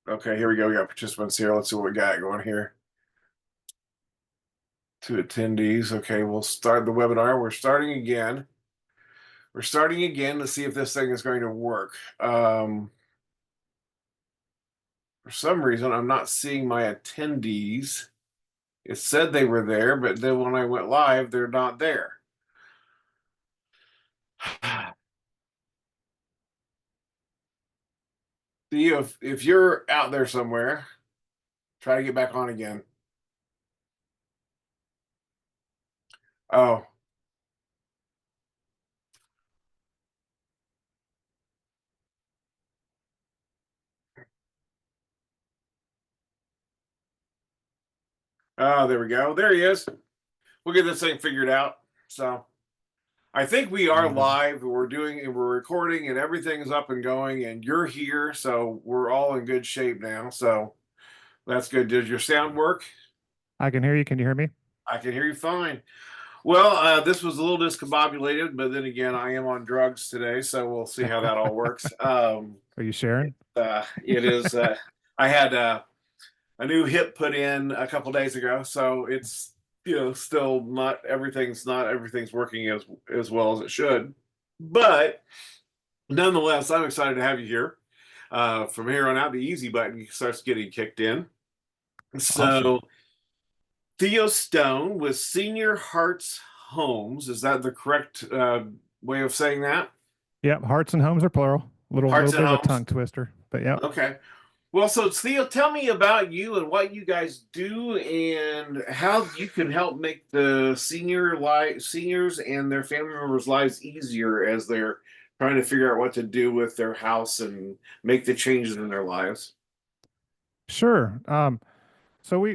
Okay, here we go. We got participants here. Let's see what we got going here. Two attendees. Okay, we'll start the webinar. We're starting again. We're starting again to see if this thing is going to work. For some reason, I'm not seeing my attendees. It said they were there, but then when I went live, they're not there. Theo, if you're out there somewhere, try to get back on again. Oh, there we go. There he is. We'll get this thing figured out. So I think we are live. We're recording, and everything's up and going, and you're here, so we're all in good shape now. So that's good. Does your sound work? I can hear you. Can you hear me? I can hear you fine. Well, this was a little discombobulated, but then again, I am on drugs today, so we'll see how that all works. Are you sharing? It is. I had a new hip put in a couple days ago, so it's still not everything's working as well as it should, but nonetheless, I'm excited to have you here. From here on out, the easy button starts getting kicked in. So Awesome. Theo Stone with Senior Hearts Homes, is that the correct way of saying that? Yep. Hearts and homes are plural. Little Hearts and bit of a Homes. tongue twister, but yep. Okay. Well, so Theo, tell me about you and what you guys do and how you can help make the seniors and their family members' lives easier as they're trying to figure out what to do with their house and make the changes in their lives. Sure. So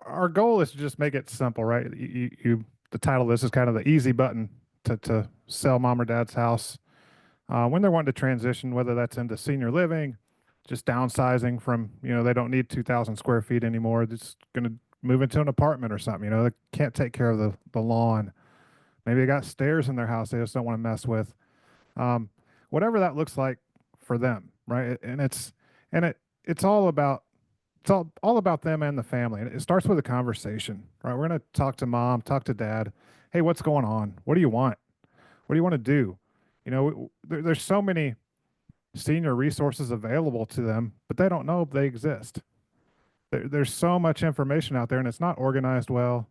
our goal is to just make it simple, right? The title of this is kind of the easy button to sell mom or dad's house when they're wanting to transition, whether that's into senior living, just downsizing from, they don't need 2,000 square feet anymore. They're just going to move into an apartment or something. They can't take care of the lawn. Maybe they got stairs in their house they just don't want to mess with. Um, Whatever that looks like for them, right? It's all about them and the family. And it starts with a conversation, right? We're going to talk to mom, talk to dad. Hey, what's going on? What do you want? What do you want to do? There's so many senior resources available to them, but they don't know if they exist. There's so much information out there, and it's not organized well.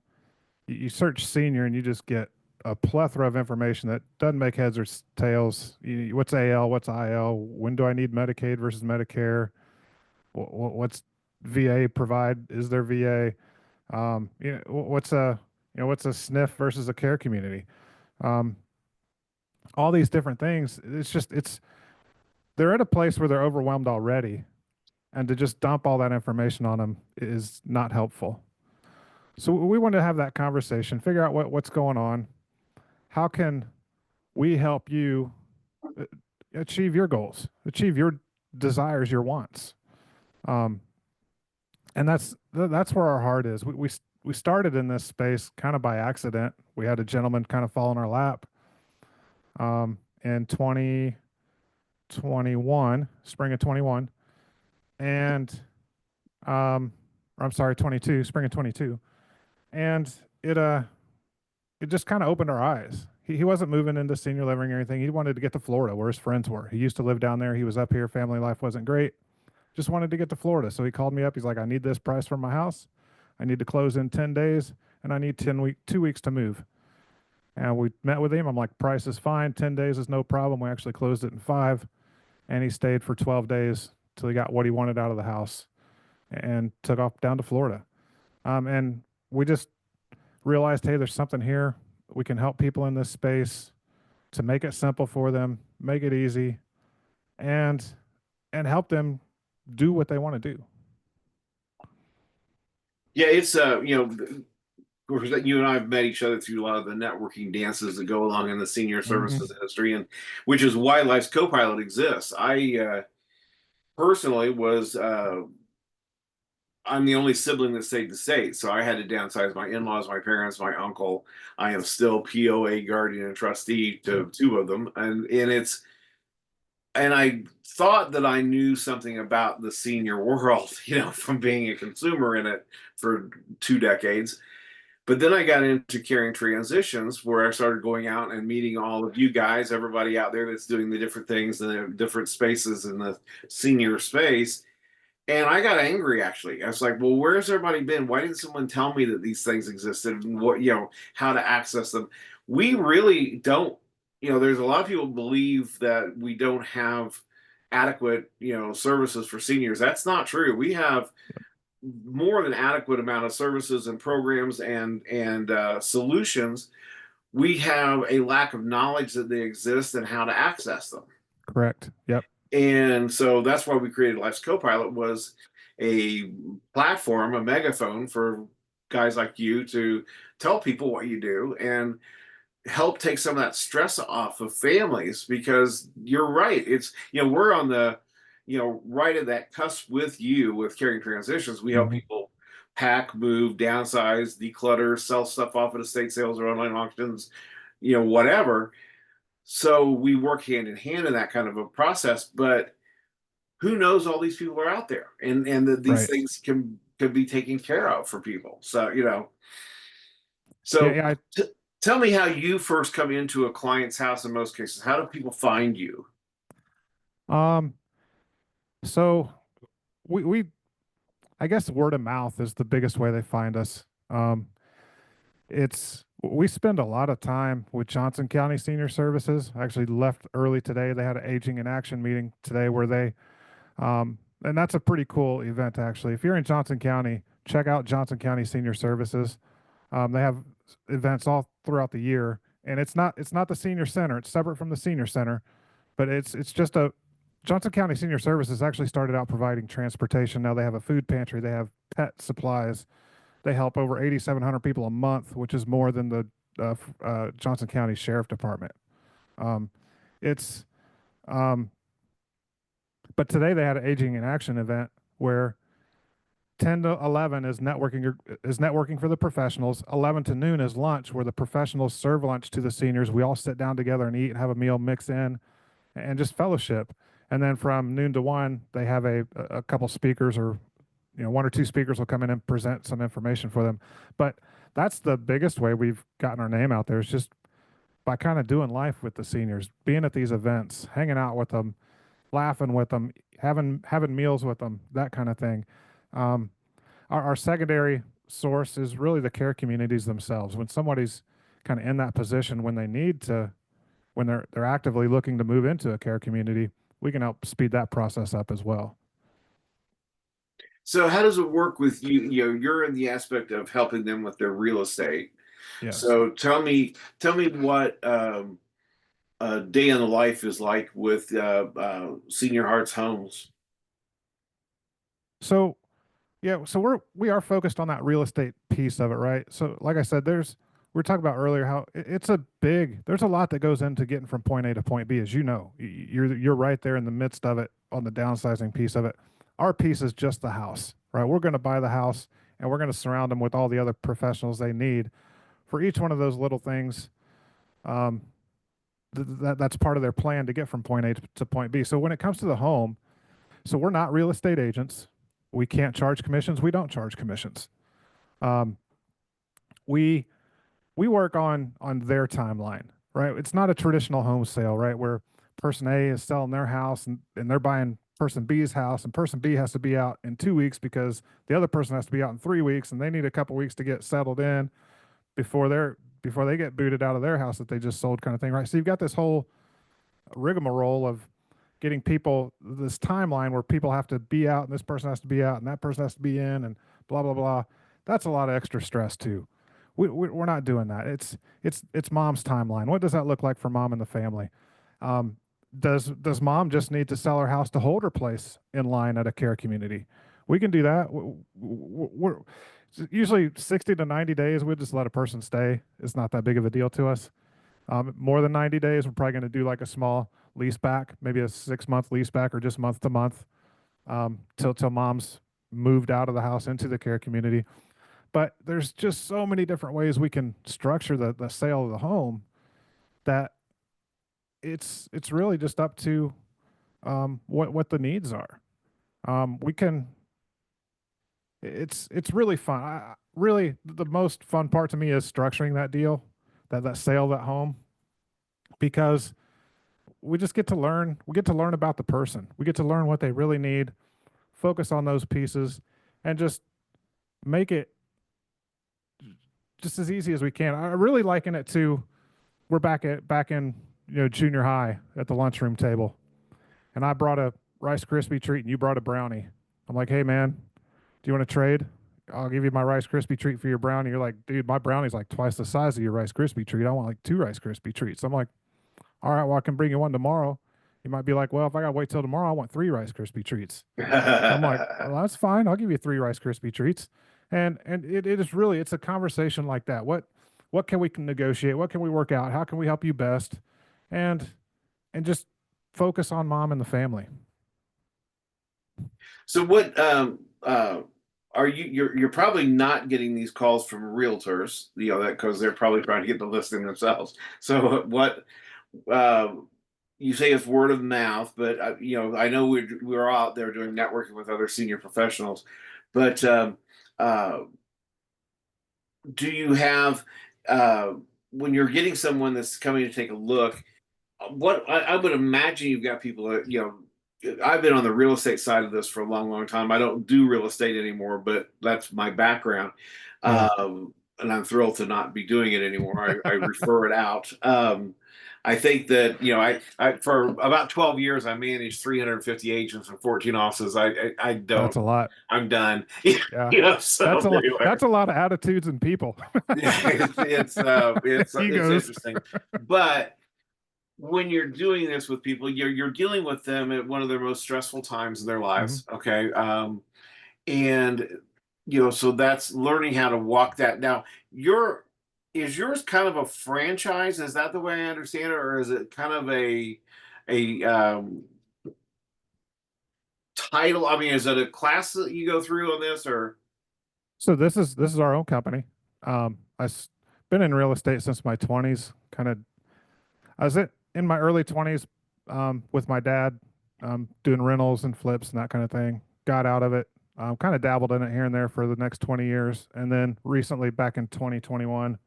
You search senior, and you just get a plethora of information that doesn't make heads or tails. What's AL? What's IL? When do I need Medicaid versus Medicare? What's VA provide? Is there VA? What's a SNF versus a care community? Um, all these different things. They're at a place where they're overwhelmed already, and to just dump all that information on them is not helpful. So we want to have that conversation, figure out what's going on. How can we help you achieve your goals, achieve your desires, your wants? Um, and that's where our heart is. We started in this space kind of by accident. We had a gentleman kind of fall in our lap in 2021, spring of 21, and I'm sorry, 22, spring of 22, and it just kind of opened our eyes. He wasn't moving into senior living or anything. He wanted to get to Florida where his friends were. He used to live down there. He was up here. Family life wasn't great. Just wanted to get to Florida. So he called me up. He's like, I need this price for my house. I need to close in 10 days and I need 2 weeks to move. And we met with him. I'm like, price is fine. 10 days is no problem. We actually closed it in 5. And he stayed for 12 days till he got what he wanted out of the house and took off down to Florida. And we just realized, hey, there's something here. We can help people in this space to make it simple for them, make it easy, and help them do what they want to do. Yeah, it's of course, you and I have met each other through a lot of the networking dances that go along in the senior Mm-hmm. services industry, and which is why Life's Copilot exists. I personally was I'm the only sibling that stayed the state, so I had to downsize my in-laws, my parents, my uncle. I am still POA guardian and trustee to two of them, and it's and I thought that I knew something about the senior world, from being a consumer in it for 2 decades. But then I got into Caring Transitions, where I started going out and meeting all of you guys, everybody out there that's doing the different things in the different spaces in the senior space. And I got angry actually. I was like, well, where's everybody been? Why didn't someone tell me that these things existed and how to access them? We really don't, there's a lot of people believe that we don't have adequate, services for seniors. That's not true. We have more than adequate amount of services and programs and solutions. We have a lack of knowledge that they exist and how to access them. Correct. Yep. And so that's why we created Life's Copilot, was a platform, a megaphone for guys like you to tell people what you do and help take some of that stress off of families. Because you're right, it's, we're on the, right at that cusp with you with Caring Transitions. We help Hmm. people pack, move, downsize, declutter, sell stuff off at estate sales or online auctions, whatever. So we work hand in hand in that kind of a process. But who knows, all these people are out there, and that these Right. things can be taken care of for people. So Yeah. so Yeah. tell me how you first come into a client's house. In most cases, how do people find you? Um, so we I guess word of mouth is the biggest way they find us. We spend a lot of time with Johnson County Senior Services. I actually left early today. They had an aging in action meeting today where and that's a pretty cool event actually. If you're in Johnson County, check out Johnson County Senior Services. They have events all throughout the year, and it's not the senior center. It's separate from the senior center, but it's just a Johnson County Senior Services actually started out providing transportation. Now they have a food pantry. They have pet supplies. They help over 8,700 people a month, which is more than the Johnson County Sheriff Department. Um, it's um, but today they had an aging in action event where 10 to 11 is networking for the professionals. 11 to noon is lunch, where the professionals serve lunch to the seniors. We all sit down together and eat and have a meal, mix in, and just fellowship. And then from noon to 1, they have a couple speakers, or one or two speakers will come in and present some information for them. But that's the biggest way we've gotten our name out there, is just by kind of doing life with the seniors, being at these events, hanging out with them, laughing with them, having meals with them, that kind of thing. Um, our secondary source is really the care communities themselves. When somebody's kind of in that position, when they need to, when they're actively looking to move into a care community, we can help speed that process up as well. So how does it work with you? You're in the aspect of helping them with their real estate. Yes. So tell me what a day in the life is like with Senior Hearts Homes. So yeah, so we are focused on that real estate piece of it, right? So like I said, we were talking about earlier how there's a lot that goes into getting from point A to point B, as you know. You're right there in the midst of it on the downsizing piece of it. Our piece is just the house, right? We're going to buy the house and we're going to surround them with all the other professionals they need for each one of those little things. Um, that's part of their plan to get from point A to point B. So when it comes to the home, so we're not real estate agents. We can't charge commissions. We don't charge commissions. Um, we we work on their timeline, right? It's not a traditional home sale, right? Where person A is selling their house and they're buying person B's house, and person B has to be out in 2 weeks because the other person has to be out in 3 weeks, and they need a couple weeks to get settled in before they get booted out of their house that they just sold, kind of thing, right? So you've got this whole rigmarole of getting people this timeline where people have to be out and this person has to be out and that person has to be in and blah blah blah. That's a lot of extra stress too. We're not doing that. It's mom's timeline. What does that look like for mom and the family? Um, does mom just need to sell her house to hold her place in line at a care community? We can do that. We're usually 60 to 90 days. We just let a person stay. It's not that big of a deal to us. More than 90 days, we're probably going to do like a small lease back, maybe a 6 month lease back or just month to month, till mom's moved out of the house into the care community. But there's just so many different ways we can structure the sale of the home that it's really just up to what the needs are. We can. It's really fun. Really, the most fun part to me is structuring that deal, that sale, that home, because we just get to learn. We get to learn about the person. We get to learn what they really need. Focus on those pieces, and just make it just as easy as we can. I really liken it to we're back in junior high at the lunchroom table, and I brought a Rice Krispie treat and you brought a brownie. I'm like, hey man, do you want to trade? I'll give you my Rice Krispie treat for your brownie. You're like, dude, my brownie's like twice the size of your Rice Krispie treat. I want like two Rice Krispie treats. I'm like, all right, well, I can bring you one tomorrow. You might be like, well, if I got to wait till tomorrow, I want three Rice Krispie treats. I'm like, well, that's fine. I'll give you three Rice Krispie treats. And it is really, it's a conversation like that. What can we negotiate? What can we work out? How can we help you best? And and just focus on mom and the family. So what are you're probably not getting these calls from realtors, that because they're probably trying to get the listing themselves. So what uh, you say it's word of mouth, but I know we're all out there doing networking with other senior professionals, but uh, do you have uh, when you're getting someone that's coming to take a look? What I would imagine you've got people that I've been on the real estate side of this for a long, long time. I don't do real estate anymore, but that's my background. Yeah. And I'm thrilled to not be doing it anymore. I refer it out. I think that I for about 12 years I managed 350 agents and 14 offices. I That's don't. a lot. I'm done. Yeah. So anyway. That's a lot of attitudes and people. It's Egos. interesting, but when you're doing this with people, you're dealing with them at one of their most stressful times in their Hmm. lives. Okay, and so that's learning how to walk that. Now, your is yours kind of a franchise? Is that the way I understand it, or is it kind of a title? I mean, is it a class that you go through on this, or So this is our own company. I've been in real estate since my 20s. Kind of, I was in my early 20s with my dad, doing rentals and flips and that kind of thing. Got out of it. Kind of dabbled in it here and there for the next 20 years, and then recently, back in 2021,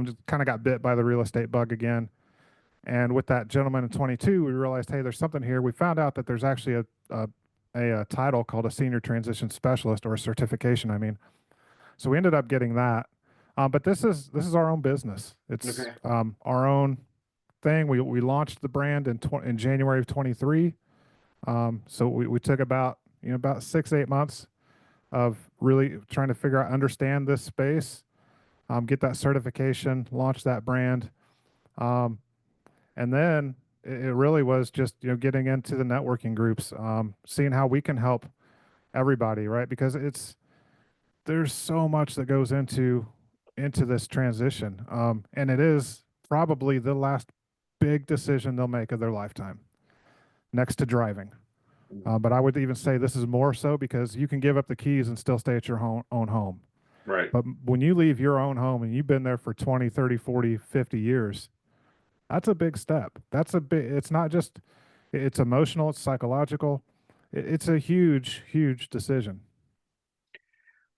just kind of got bit by the real estate bug again. And with that gentleman in 22, we realized, hey, there's something here. We found out that there's actually a title called a senior transition specialist, or a certification. I mean, so we ended up getting that. But this is our own business. It's okay? our own thing. We launched the brand in January of 23. So we took about about 6 8 months of really trying to figure out, understand this space, get that certification, launch that brand. Um, and then it really was just getting into the networking groups, seeing how we can help everybody, right? Because there's so much that goes into this transition, and it is probably the last big decision they'll make of their lifetime, next to driving. But I would even say this is more so, because you can give up the keys and still stay at your own home. Right. But when you leave your own home and you've been there for 20, 30, 40, 50 years, that's a big step. That's a big, it's not just, it's emotional, it's psychological. It's a huge, huge decision.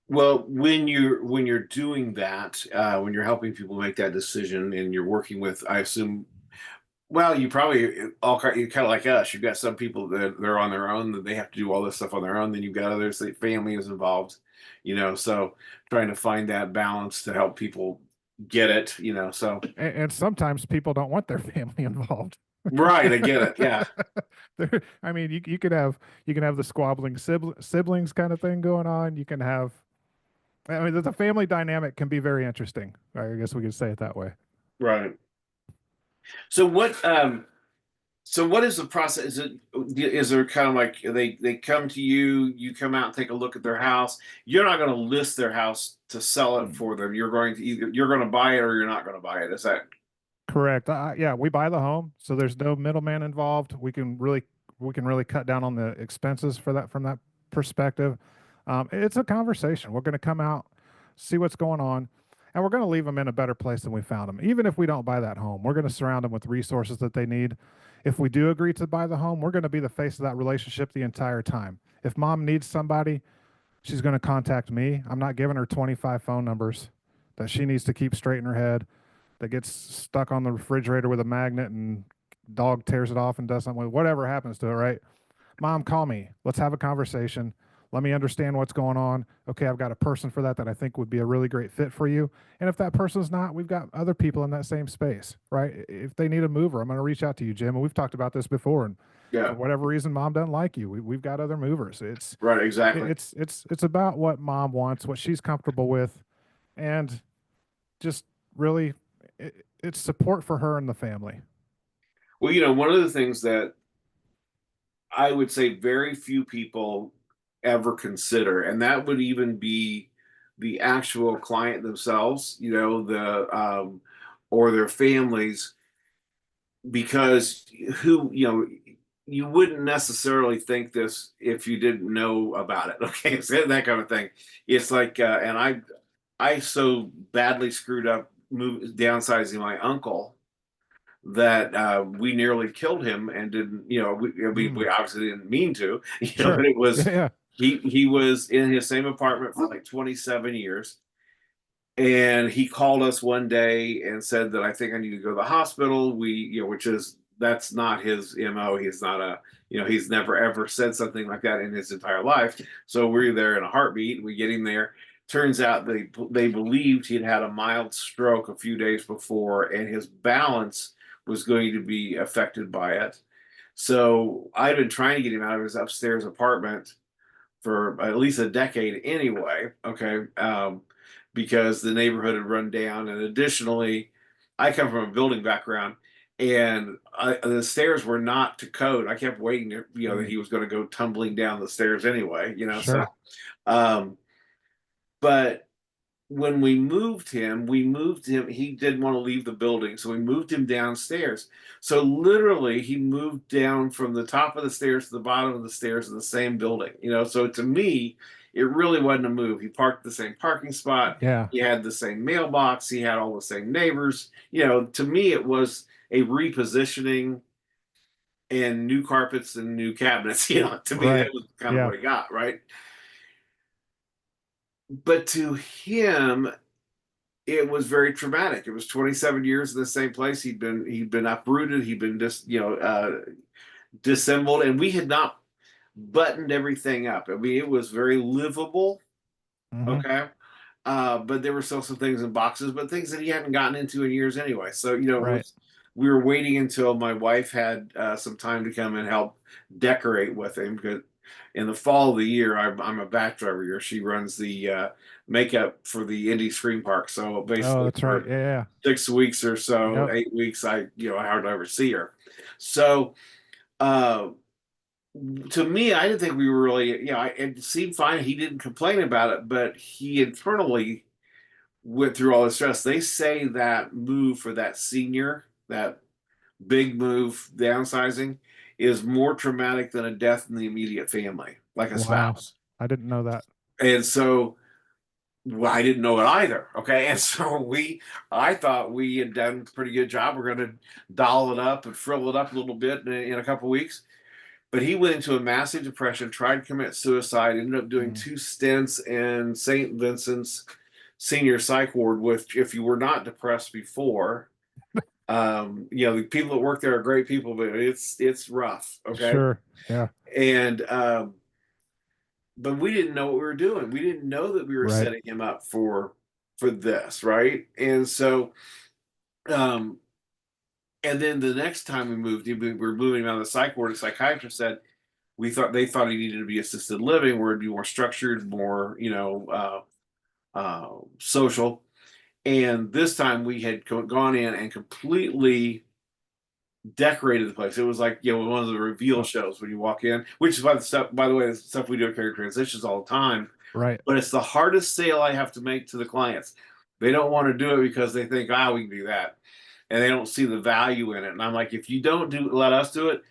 Well, when you're doing that, when you're helping people make that decision, and you're working with, I assume, well, you probably you kind of like us. You've got some people that they're on their own, that they have to do all this stuff on their own. Then you've got others that family is involved. So trying to find that balance to help people get it. So And sometimes people don't want their family involved. right, I get it. Yeah, I mean, you can have the squabbling siblings kind of thing going on. You can have, I mean, the family dynamic can be very interesting. I guess we could say it that way. right. So what is the process? Is there kind of like they come to you, you come out and take a look at their house. You're not going to list their house to sell it Mm. for them. You're going to buy it or you're not going to buy it. Is that Correct. Yeah, we buy the home, so there's no middleman involved. We can really cut down on the expenses for that from that perspective. It's a conversation. We're going to come out, see what's going on, and we're going to leave them in a better place than we found them. Even if we don't buy that home, we're going to surround them with resources that they need. If we do agree to buy the home, we're going to be the face of that relationship the entire time. If mom needs somebody, she's going to contact me. I'm not giving her 25 phone numbers that she needs to keep straight in her head, that gets stuck on the refrigerator with a magnet and dog tears it off and does something with it. Whatever happens to it, right? Mom, call me. Let's have a conversation. Let me understand what's going on. Okay, I've got a person for that I think would be a really great fit for you. And if that person's not, we've got other people in that same space, right? If they need a mover, I'm going to reach out to you, Jim. And we've talked about this before. And for Yeah, whatever reason, mom doesn't like you. We've got other movers. right, exactly. It's about what mom wants, what she's comfortable with, and just really, it's support for her and the family. Well, one of the things that I would say very few people ever consider, and that would even be the actual client themselves, the or their families, because you wouldn't necessarily think this if you didn't know about it. Okay, so that kind of thing. It's like, and I so badly screwed up downsizing my uncle that we nearly killed him and didn't, we Mm, obviously didn't mean to, but sure. it Yeah. was, Yeah. he was in his same apartment for like 27 years. And he called us one day and said that I think I need to go to the hospital. Which is, that's not his MO. He's not he's never ever said something like that in his entire life. So we're there in a heartbeat. We get him there. Turns out they believed he'd had a mild stroke a few days before, and his balance was going to be affected by it. So I'd been trying to get him out of his upstairs apartment for at least a decade anyway. Okay. Because the neighborhood had run down. And additionally, I come from a building background, and the stairs were not to code. I kept waiting, that Mm, he was going to go tumbling down the stairs anyway, so, sure. um, but when we moved him, he didn't want to leave the building, so we moved him downstairs. So literally he moved down from the top of the stairs to the bottom of the stairs in the same building. So to me, it really wasn't a move. He parked the same parking spot, Yeah. he had the same mailbox, he had all the same neighbors. To me it was a repositioning and new carpets and new cabinets. To me that Right. was kind of Yeah. what he got, right? But to him, it was very traumatic. It was 27 years in the same place. He'd been uprooted. He'd been just dissembled, and we had not buttoned everything up. I mean, it was very livable. Hmm. Okay, but there were still some things in boxes, but things that he hadn't gotten into in years anyway. So it Right. was. We were waiting until my wife had some time to come and help decorate with him, because in the fall of the year, I'm a back driver here. She runs the makeup for the Indy Screen Park. So Oh, basically, that's right. for Yeah. 6 weeks or so, Yeah. 8 weeks, I hardly ever see her. So uh, to me, I didn't think we were really, it seemed fine. He didn't complain about it, but he internally went through all the stress. They say that move for that senior, that big move, downsizing, is more traumatic than a death in the immediate family, like a Wow. spouse. I didn't know that. And so, well, I didn't know it either. Okay. And so I thought we had done a pretty good job. We're going to doll it up and frill it up a little bit in a couple of weeks. But he went into a massive depression, tried to commit suicide, ended up doing Mm. 2 stints in St. Vincent's senior psych ward. With, if you were not depressed before, the people that work there are great people, but it's rough. Okay. Sure. Yeah. And but we didn't know what we were doing. We didn't know that we were Right. setting him up for this, right? And so, um, and then the next time we moved him, we were moving him out of the psych ward. The psychiatrist said they thought he needed to be assisted living, where it'd be more structured, more social. And this time we had gone in and completely decorated the place. It was like one of the reveal Uh, shows when you walk in, which is by the way, the stuff we do at Career Transitions all the time. right. But it's the hardest sale I have to make to the clients. They don't want to do it because they think, we can do that, and they don't see the value in it. And I'm like, if you don't let us do it,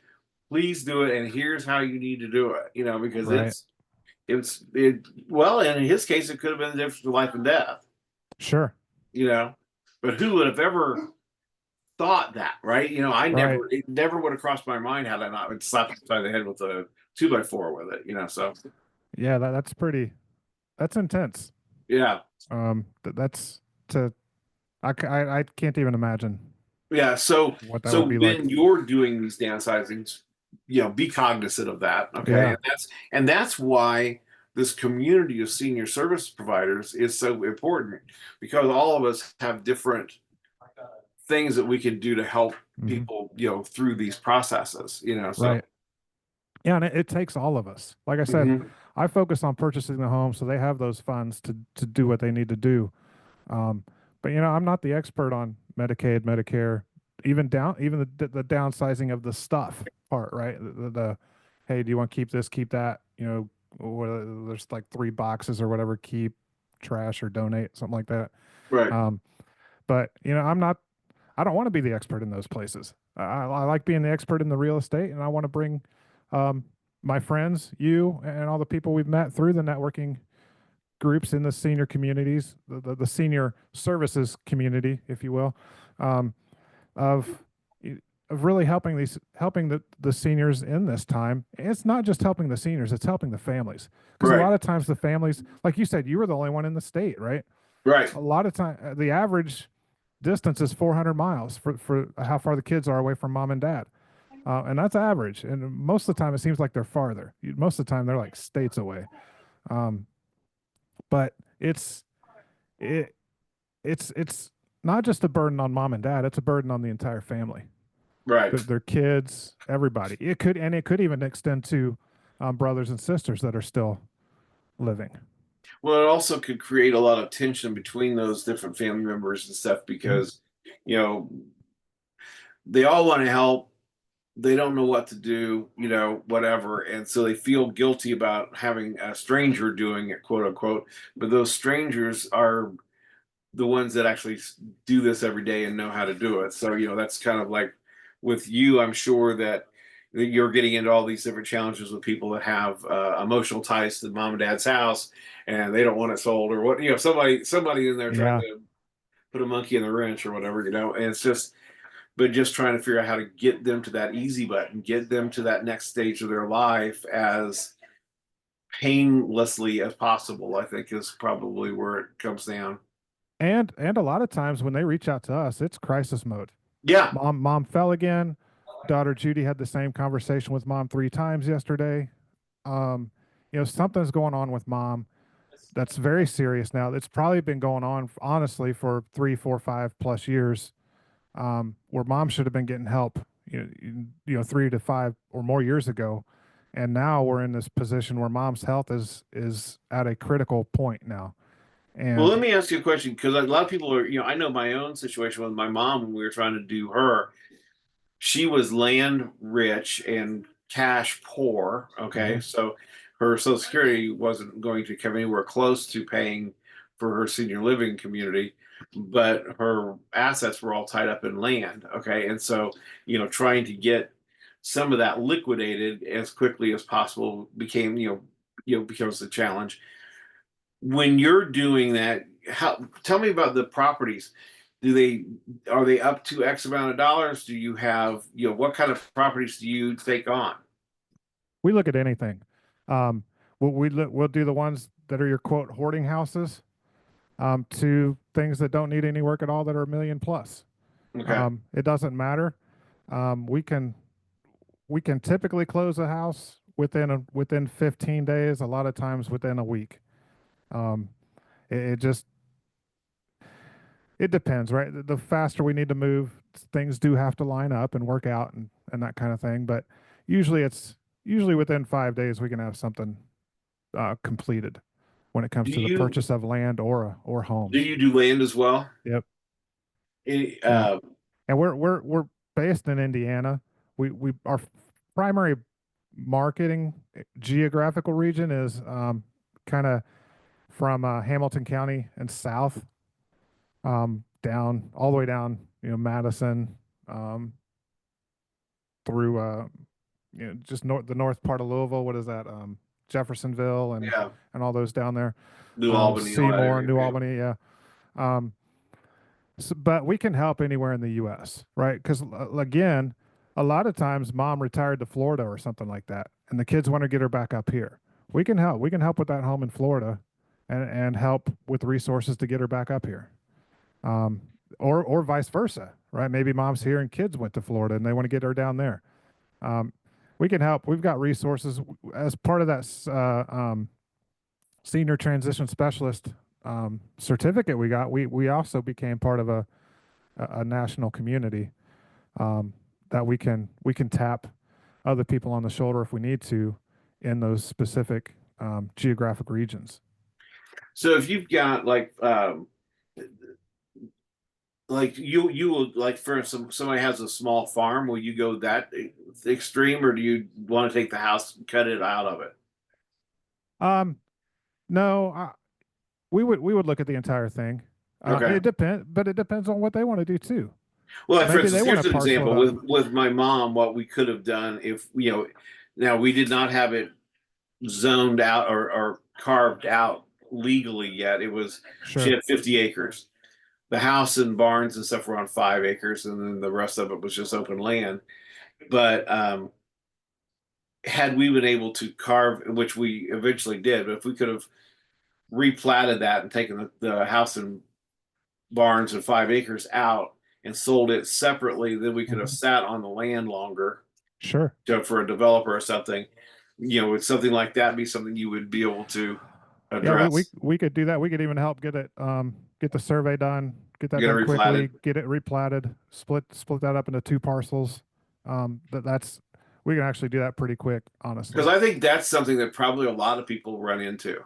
please do it. And here's how you need to do it. Because Right. it. Well, and in his case, it could have been the difference of life and death. Sure. you know. But who would have ever thought that, right? I Right. never, it never would have crossed my mind had I not been slapped upside the head with a 2x4 with it, so Yeah, that's pretty, that's intense. yeah. That's to, I can't even imagine Yeah, so what that so would be like. when you're doing these downsizings, be cognizant of that, okay? Yeah. And that's why this community of senior service providers is so important, because all of us have different things that we can do to help Hmm. people, through these processes, so Right. Yeah, and it takes all of us. Like I said, mhm. I focus on purchasing the home so they have those funds to do what they need to do. Um, but I'm not the expert on Medicaid, Medicare, even the downsizing of the stuff part, right? Hey, do you want to keep this, keep that? There's like 3 boxes or whatever, keep, trash, or donate, something like that. Right, Um, but I don't want to be the expert in those places. I like being the expert in the real estate, and I want to bring um, my friends, you, and all the people we've met through the networking groups in the senior communities, the senior services community, if you will, um, of of really helping the seniors in this time. It's not just helping the seniors; it's helping the families. Because a right, lot of times the families, like you said, you were the only one in the state, right? right, A lot of time, the average distance is 400 miles for how far the kids are away from mom and dad. And that's average. And most of the time, it seems like they're farther. Most of the time, they're like states away. Um, but it it's not just a burden on mom and dad; it's a burden on the entire family, right. their kids, everybody. It could even extend to brothers and sisters that are still living. Well, it also could create a lot of tension between those different family members and stuff, Mhm. because you know they all want to help, they don't know what to do, whatever. And so they feel guilty about having a stranger doing it, quote unquote. But those strangers are the ones that actually do this every day and know how to do it. So, that's kind of like with you, I'm sure that you're getting into all these different challenges with people that have emotional ties to mom and dad's house, and they don't want it sold, or what, somebody in there trying Yeah, to put a monkey in the wrench or whatever, and it's just, but just trying to figure out how to get them to that easy button, get them to that next stage of their life as painlessly as possible, I think is probably where it comes down. and a lot of times when they reach out to us, it's crisis mode. Yeah. Mom fell again. Daughter Judy had the same conversation with mom 3 times yesterday. Um, something's going on with mom that's very serious now. It's probably been going on honestly for 3, 4, 5+ years, where mom should have been getting help, 3 to 5 or more years ago, and now we're in this position where mom's health is at a critical point now. Well, let And me ask you a question, because a lot of people are, I know my own situation with my mom when we were trying to do her. She was land rich and cash poor. Okay. Mhm. So her Social Security wasn't going to come anywhere close to paying for her senior living community, but her assets were all tied up in land. Okay. And so, trying to get some of that liquidated as quickly as possible became, becomes a challenge. When you're doing that, how, tell me about the properties. Do they, are they up to X amount of dollars? Do you have, what kind of properties do you take on? we look at anything. We'll do the ones that are your quote hoarding houses, to things that don't need any work at all that are a million plus. Okay. It doesn't matter. Um, we can we can typically close a house within 15 days. A lot of times within a week. Um, it just it depends, right? The faster we need to move, things do have to line up and work out and that kind of thing. But usually within 5 days we can have something completed when it comes Do to the you purchase of land or do homes. you do land as well? Yep. Any, Yeah. And we're based in Indiana. We our primary marketing geographical region is kind of from Hamilton County and south, down all the way down, Madison, um, through just the north part of Louisville. What is that? Jeffersonville and yeah, all those down there. New Albany, all that Seymour, area. New Yeah. Albany, yeah. Um, but we can help anywhere in the U.S., right? Because again, a lot of times mom retired to Florida or something like that, and the kids want to get her back up here. We can help. We can help with that home in Florida, and help with resources to get her back up here. Um, or vice versa, right? Maybe mom's here and kids went to Florida and they want to get her down there. Um, we can help. We've got resources as part of that senior transition specialist certificate we got. We also became part of a national community um, that we can tap other people on the shoulder if we need to in those specific geographic regions. So if you've got like you will like for some somebody has a small farm, will you go that extreme, or do you want to take the house and cut it out of it? Um, no, we would look at the entire thing. Okay. It depends on what they want to do too. Well, like for Maybe they instance, want to here's an parcel it example up. with my mom. What we could have done if now we did not have it zoned out or carved out legally yet. It was she Sure. had 50 acres. The house and barns and stuff were on 5 acres, and then the rest of it was just open land. But had we been able to carve, which we eventually did, but if we could have replatted that and taken the house and barns and 5 acres out and sold it separately, then we could have Mhm. sat on the land longer Sure. for a developer or something. Would something like that be something you would be able to Yeah, address? we could do that. We could even help get the survey done, get that Get it done replatted quickly, get it replatted, split that up into two parcels. That's we can actually do that pretty quick, because honestly. I think that's something that probably a lot of people run into.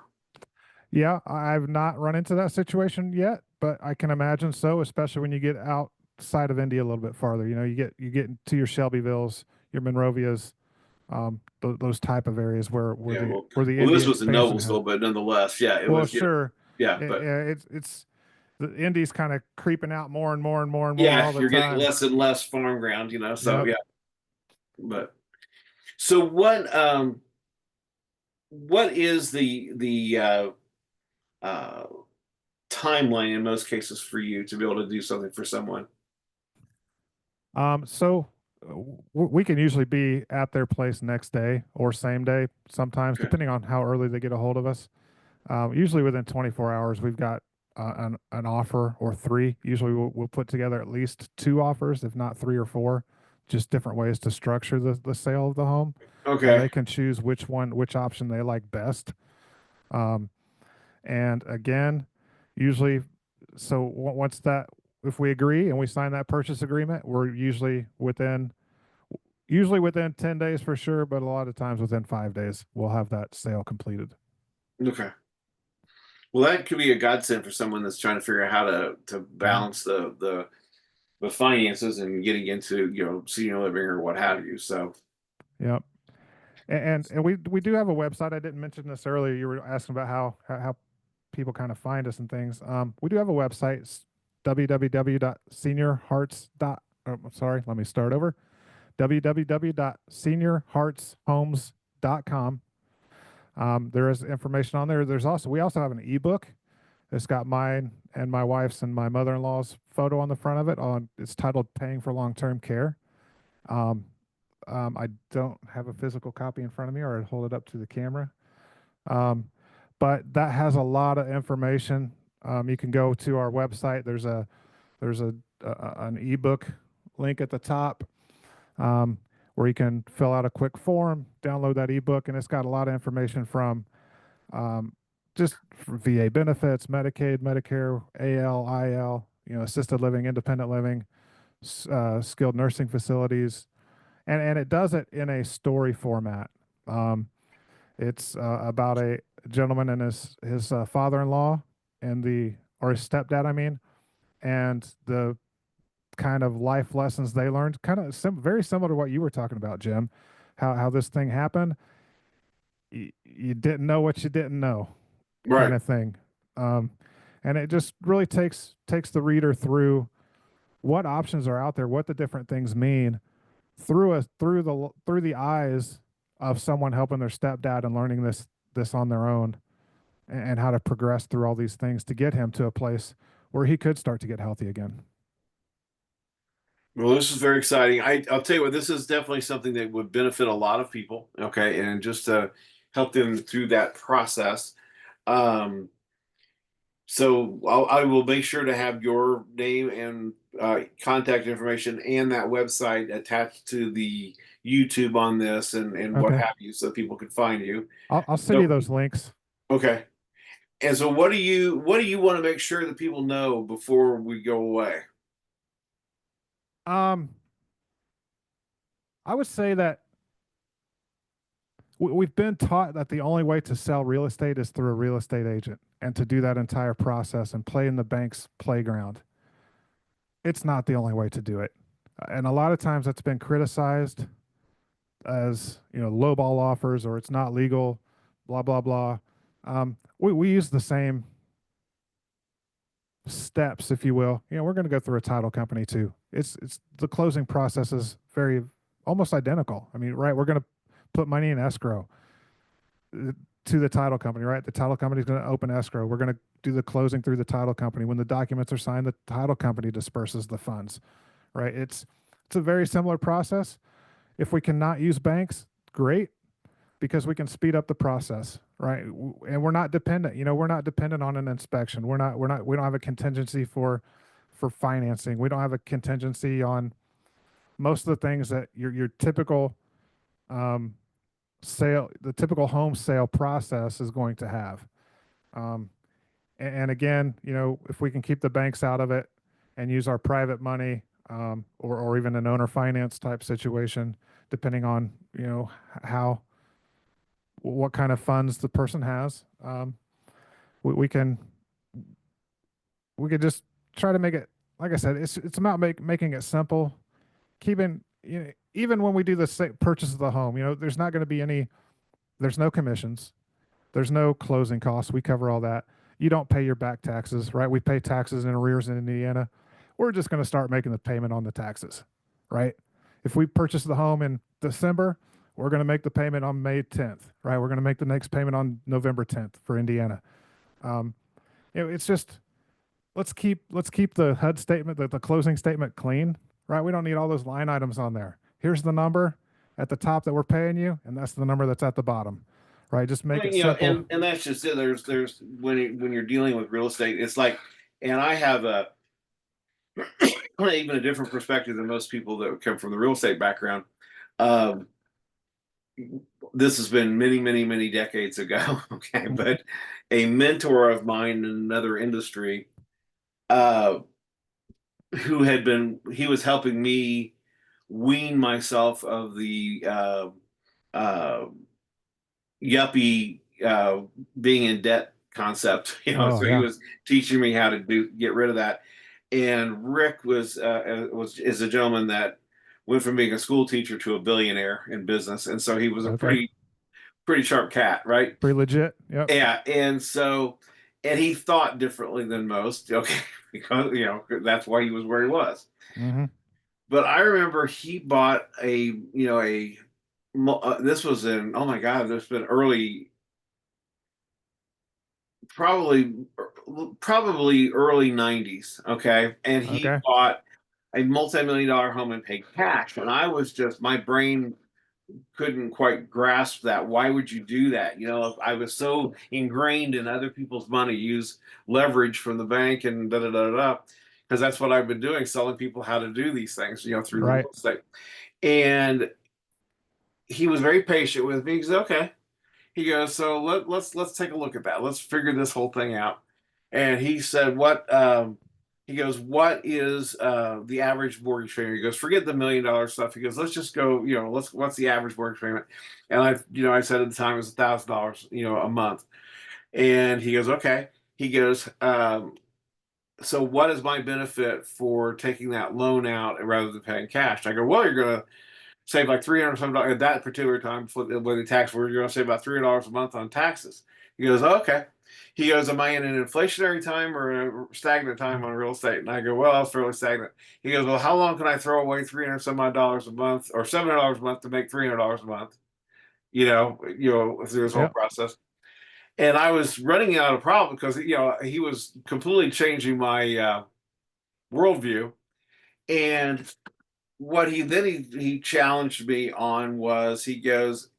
Yeah, I've not run into that situation yet, but I can imagine so, especially when you get outside of India a little bit farther. You get into your Shelbyvilles, your Monrovias, those type of areas where Yeah, the well, where the well, India this was in expansion has. Noblesville, but nonetheless, yeah, it Well, was, sure, yeah, but it's the Indies kind of creeping out more and more and more and more yeah, all the you're getting time. less and less farm ground, so Yep. yeah, but so what is the uh, timeline in most cases for you to be able to do something for someone? So we can usually be at their place next day or same day sometimes, Okay, depending on how early they get a hold of us. Usually within 24 hours, we've got an offer or three. Usually we'll put together at least two offers, if not three or four, just different ways to structure the sale of the home. And okay, they can choose which option they like best. Um, and again, usually, so once that, if we agree and we sign that purchase agreement, we're usually within 10 days for sure, but a lot of times within 5 days, we'll have that sale completed. okay. Well, that could be a godsend for someone that's trying to figure out how to Mhm. balance the finances and getting into senior living or what have you. So Yep. And we do have a website. I didn't mention this earlier. You were asking about how people kind of find us and things. We do have a website, www.seniorhearts. Sorry, let me start over. www.seniorheartshomes.com. There is information on there. We also have an ebook. It's got mine and my wife's and my mother-in-law's photo on the front of it. It's titled "Paying for Long-Term Care." Um, I don't have a physical copy in front of me, or I'd hold it up to the camera. Um, but that has a lot of information. You can go to our website. There's an ebook link at the top, where you can fill out a quick form, download that ebook, and it's got a lot of information from um, just for VA benefits, Medicaid, Medicare, AL, IL, assisted living, independent living, skilled nursing facilities, and it does it in a story format. It's about a gentleman and his father-in-law and the or his stepdad, I mean, and the kind of life lessons they learned, kind of very similar to what you were talking about, Jim. How this thing happened. You didn't know what you didn't know, kind right, of thing. Um, and it just really takes the reader through what options are out there, what the different things mean through the eyes of someone helping their stepdad and learning this on their own, and how to progress through all these things to get him to a place where he could start to get healthy again. Well, this is very exciting. I'll tell you what, this is definitely something that would benefit a lot of people. Okay, and just to help them through that process. Um, so I will make sure to have your name and contact information and that website attached to the YouTube on this and what Okay. have you, so people can find you. I'll send you So, those links. okay. And so, what do you want to make sure that people know before we go away? Um, I would say that we've been taught that the only way to sell real estate is through a real estate agent and to do that entire process and play in the bank's playground. It's not the only way to do it. And a lot of times that's been criticized as, lowball offers or it's not legal, blah, blah, blah. We use the same steps, if you will. We're going to go through a title company too. It's the closing process is very almost identical. I mean, right? We're going to put money in escrow to the title company, right? The title company is going to open escrow. We're going to do the closing through the title company. When the documents are signed, the title company disperses the funds, right? It's a very similar process. If we cannot use banks, great, because we can speed up the process, right? And we're not dependent. We're not dependent on an inspection. We don't have a contingency for financing. We don't have a contingency on most of the things that your typical um, the typical home sale process is going to have. Um, and again, if we can keep the banks out of it and use our private money, or even an owner finance type situation, depending on, how, what kind of funds the person has, we can, we could just try to make it, like I said, it's about making it simple, keeping, even when we do the purchase of the home, there's not going to be there's no commissions. There's no closing costs. We cover all that. You don't pay your back taxes, right? We pay taxes in arrears in Indiana. We're just going to start making the payment on the taxes, right? If we purchase the home in December, we're going to make the payment on May 10th, right? We're going to make the next payment on November 10th for Indiana. Um, it's just let's keep the HUD statement, the closing statement clean, right? We don't need all those line items on there. Here's the number at the top that we're paying you, and that's the number that's at the bottom, right? Just make Well, it simple. and that's just it. There's when you're dealing with real estate, it's like, and I have a even a different perspective than most people that come from the real estate background. Um, this has been many, many, many decades ago. Okay, but a mentor of mine in another industry, uh, he was helping me wean myself of the uh, yuppie being in debt concept. Oh So he yeah. was teaching me how to get rid of that. And Rick was is a gentleman that went from being a school teacher to a billionaire in business, and so he was a Okay. pretty sharp cat, right? Pretty legit. Yep. Yeah, and so and he thought differently than most. Okay, because that's why he was where he was. Mm-hmm. But I remember he bought this was in, oh my God, this has been early, probably probably early 90s. Okay, and he Okay. bought a multi-million dollar home and paid cash, and I was just, my brain couldn't quite grasp that. Why would you do that? I was so ingrained in other people's money, use leverage from the bank and da da da da, because that's what I've been doing, selling people how to do these things, through the Right. real estate. And he was very patient with me. He said, okay. He goes, so let's take a look at that. Let's figure this whole thing out. And he said, he goes, what is the average mortgage payment? He goes, forget the $1 million stuff. He goes, let's just go, what's the average mortgage payment? And I said at the time it was $1,000, a month. And he goes, okay. He goes, so what is my benefit for taking that loan out rather than paying cash? I go, well, you're going to save like 300 some dollars at that particular time with the tax where you're going to save about $300 a month on taxes. He goes, oh, okay. He goes, am I in an inflationary time or a stagnant time on real estate? And I go, well, it's fairly stagnant. He goes, well, how long can I throw away 300 some odd dollars a month or $700 a month to make $300 a month? Through this whole Yep. process. And I was running out of problem because he was completely changing my worldview. And what he challenged me on was he goes,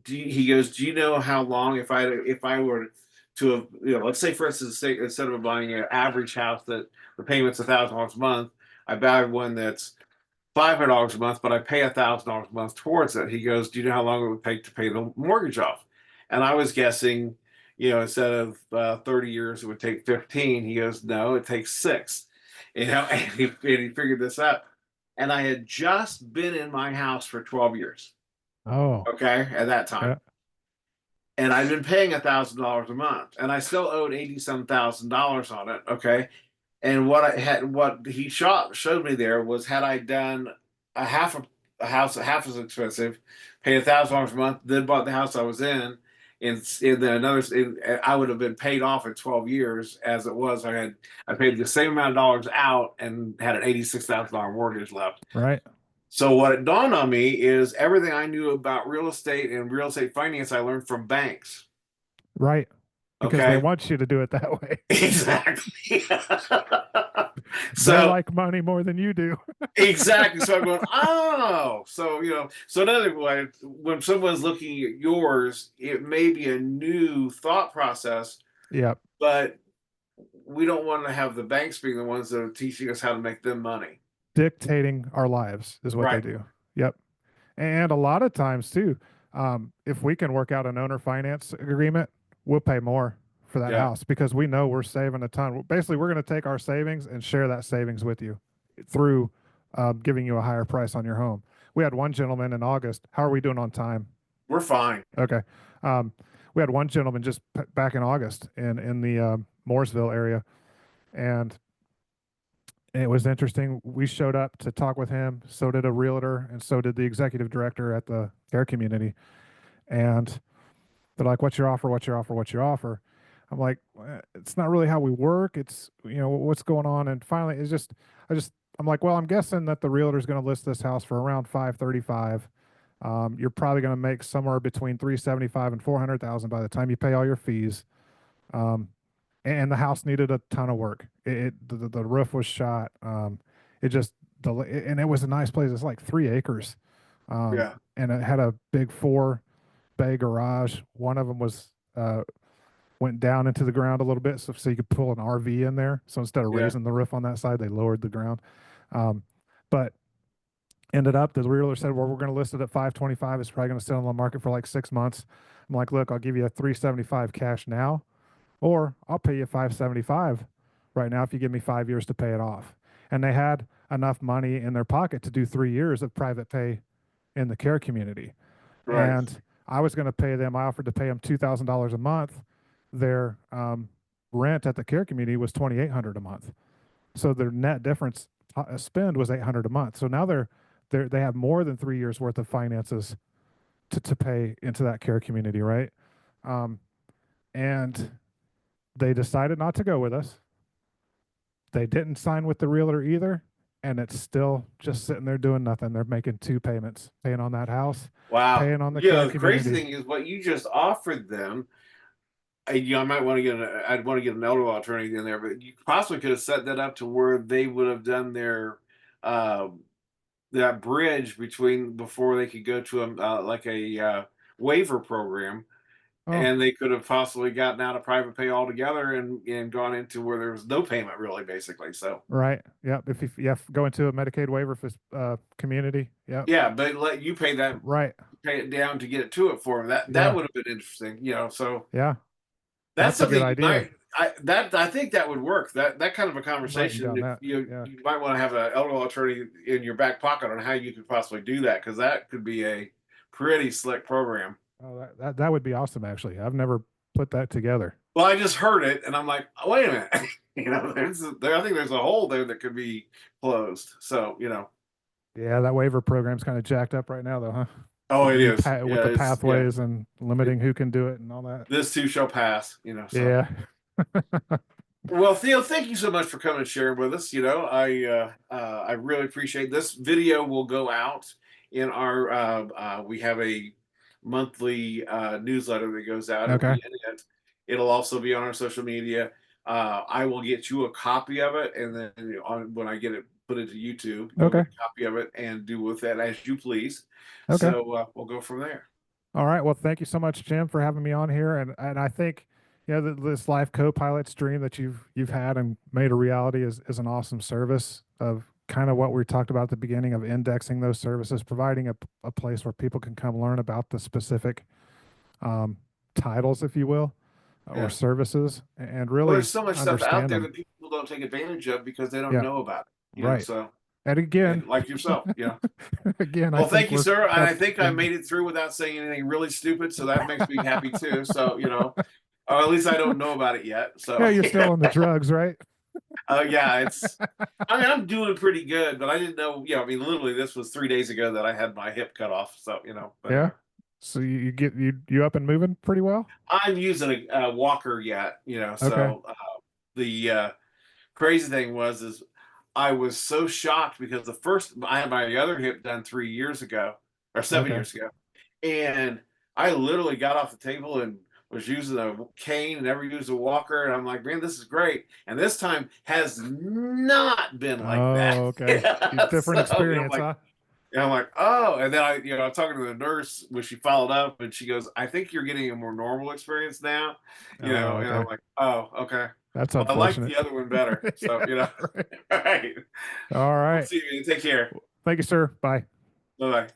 do you know how long if I were to have, let's say for instance, instead of buying an average house that the payment's $1,000 a month, I buy one that's $500 a month, but I pay $1,000 a month towards it. He goes, do you know how long it would take to pay the mortgage off? And I was guessing, instead of 30 years, it would take 15. He goes, no, it takes 6. And he figured this out. And I had just been in my house for 12 years. Oh, Okay, at that time. yeah, And I've been paying $1,000 a month, and I still owed 80 some thousand dollars on it. Okay, and what he showed me there was had I done a house half as expensive, paid $1,000 a month, then bought the house I was in then I would have been paid off in 12 years. As it was, I paid the same amount of dollars out and had an $86,000 mortgage left. right, So what it dawned on me is everything I knew about real estate and real estate finance I learned from banks. right. Because they Okay. want you to do it that way. Exactly. They So like money more than you do. exactly. So I'm going, oh, so in other words, when someone's looking at yours, it may be a new thought process, Yep. but we don't want to have the banks being the ones that are teaching us how to make them money. Dictating our lives is what they Right. do. Yep. And a lot of times too, if we can work out an owner finance agreement, we'll pay more for that Yeah. house because we know we're saving a ton. Basically, we're going to take our savings and share that savings with you through giving you a higher price on your home. We had one gentleman in August. How are we doing on time? We're fine. Okay. Um, we had one gentleman just back in August in the Mooresville area, and it was interesting. We showed up to talk with him. So did a realtor, and so did the executive director at the care community. And they're like, "What's your offer? What's your offer? What's your offer?" I'm like, "It's not really how we work. It's what's going on." And finally, I'm like, "Well, I'm guessing that the realtor is going to list this house for around 535. You're probably going to make somewhere between 375 and 400,000 by the time you pay all your fees." Um, and the house needed a ton of work. The roof was shot. It just and it was a nice place. It's like 3 acres, Yeah. and it had a big 4 bay garage. One of them was went down into the ground a little bit, so you could pull an RV in there. So instead of Yeah. raising the roof on that side, they lowered the ground. But ended up the realtor said, "Well, we're going to list it at 525. It's probably going to sit on the market for like 6 months." I'm like, "Look, I'll give you a 375 cash now, or I'll pay you 575 right now if you give me 5 years to pay it off." And they had enough money in their pocket to do 3 years of private pay in the care community. Right. And I was going to pay them, I offered to pay them $2,000 a month. Their rent at the care community was 2,800 a month. So their net difference spend was 800 a month. So now they have more than 3 years worth of finances to pay into that care community, right? Um, and they decided not to go with us. They didn't sign with the realtor either, and it's still just sitting there doing nothing. They're making 2 payments, paying on that house, Wow. paying on the care The crazy community. thing is what you just offered them. I might want to I'd want to get an elder law attorney in there, but you possibly could have set that up to where they would have done their uh, that bridge between before they could go to a waiver program, Oh, and they could have possibly gotten out of private pay altogether and gone into where there was no payment really, basically. So right. Yep. If you go into a Medicaid waiver for community, yep. yeah, but let you Right. pay it down to get it to it for them. That Yeah. would have been interesting, So Yeah. that's That's a good something you idea. might. I think that would work. That kind of a I'm writing conversation. down If that. you Yeah. you might want to have an elder law attorney in your back pocket on how you could possibly do that, because that could be a pretty slick program. Oh, that would be awesome. Actually, I've never put that together. Well, I just heard it, and I'm like, oh, wait a minute. I think there's a hole there that could be closed. So Yeah, that waiver program's kind of jacked up right now, though, huh? oh, With the it new is. with Yeah, the it's yeah. pathways and limiting who can do it and all that. This too shall pass. So. Yeah. Well, Theo, thank you so much for coming and sharing with us. I really appreciate this. Video will go out in our we have a monthly newsletter that goes out. It'll Okay. be in it, It'll also be on our social media. I will get you a copy of it, and then when I get it put into YouTube, you'll Okay. get a copy of it and do with that as you please. Okay. So we'll go from there. All right. Well, thank you so much, Jim, for having me on here. And I think, this life co-pilot stream that you've had and made a reality is an awesome service of kind of what we talked about at the beginning of indexing those services, providing a place where people can come learn about the specific um, titles, if you will, or Yeah. services, and Well, really there's so much stuff out understand there them. that people don't take advantage of because they don't Yeah. know about it. Right. So And again, like yourself. again, I Well, think thank you, we're sir. And I that's think I made it through without saying anything really stupid, so that makes me happy too. So, or at least I don't know about it yet. yeah, So, you're still on the drugs, right? yeah, I mean, I'm doing pretty good, but I didn't know, I mean, literally, this was 3 days ago that I had my hip cut off. So, but Yeah. So you get you up and moving pretty well? I'm using a walker yet, Okay. so the crazy thing is I was so shocked because I had my other hip done 3 years ago or seven Okay. years ago. And I literally got off the table and was using a cane and never used a walker. And I'm like, man, this is great. And this time has not been like that. Oh, okay. Different So, experience, huh? I'm like, oh, and then I'm talking to the nurse when she followed up, and she goes, I think you're getting a more normal experience now, Oh, and I'm okay. like, oh, okay. That's Well, I like unfortunate. the other one better. So, Yeah, right. all right. All We'll right. see you. Take care. Thank you, sir. Bye. Bye bye.